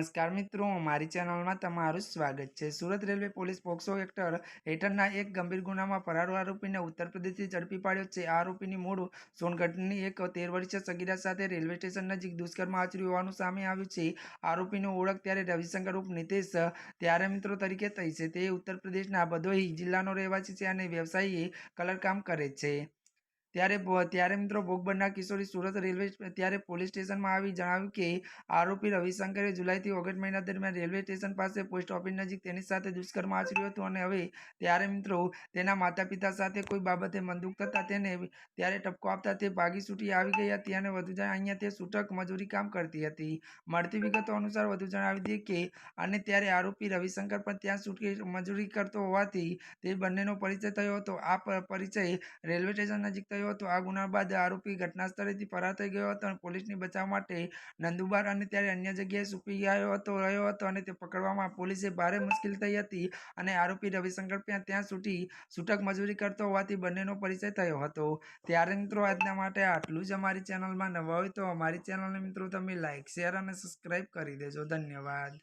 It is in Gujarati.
નમસ્કાર મિત્રો, મારી ચેનલમાં તમારું સ્વાગત છે। Surat railway police POCSO act હેઠળના એક ગંભીર ગુનામાં ફરાર આરોપીને ઉત્તર પ્રદેશથી ઝડપી પાડ્યો છે। આ આરોપીની મૂળ સોનગઢની એક 13 વર્ષીય સગીરા સાથે રેલવે સ્ટેશન નજીક દુષ્કર્મ આચર્યું હોવાનું સામે આવ્યું છે। આરોપીની ઓળખ ત્યારે રવિશંકર ઉર્ફ નિતેશ ત્યારે મિત્રો તરીકે થઈ છે। તે ઉત્તર પ્રદેશના ભદોહી જિલ્લાનો રહેવાસી છે અને વ્યવસાયી કલરકામ કરે છે। ત્યારે મિત્રો ભોગ બનનાર કિશોરી સુરત રેલવે ત્યારે પોલીસ સ્ટેશનમાં આવી જણાવ્યું કે આરોપી રવિશંકરે જુલાઈથી ઓગસ્ટ મહિના દરમિયાન રેલવે સ્ટેશન પાસે પોસ્ટ ઓફિસ નજીક તેની સાથે દુષ્કર્મ આચર્યું હતું અને હવે ત્યારે મિત્રો તેના માતા પિતા સાથે કોઈ બાબતે મનદુખ થતા તેને ત્યારે ટપકો આપતા તે ભાગી છૂટી આવી ગઈ હતી અને વધુ અહીંયા તે છૂટક મજૂરી કામ કરતી હતી। મળતી વિગતો અનુસાર વધુ જણાવી દઈએ કે અને ત્યારે આરોપી રવિશંકર પણ ત્યાં છૂટકી મજૂરી કરતો હોવાથી તે બંનેનો પરિચય થયો હતો। આ પરિચય રેલવે સ્ટેશન નજીક થયો હતો। આ ગુના બાદ આરોપી ઘટના સ્થળેથી ફરાર થઈ ગયો હતો અને પોલીસની બચાવ માટે નંદુબાર અને ત્યારે અન્ય જગ્યાએ છુપી રહ્યો હતો અને તે પકડવામાં પોલીસે ભારે મુશ્કેલ થઈ હતી અને આરોપી રવિશંકર ત્યાં છૂટક મજૂરી કરતો હોવાથી બંનેનો પરિચય થયો હતો। ત્યારે મિત્રો આજના માટે આટલું જ। અમારી ચેનલમાં નવા હોય તો અમારી ચેનલને મિત્રો તમે લાઈક શેર અને સબસ્ક્રાઈબ કરી દેજો। ધન્યવાદ।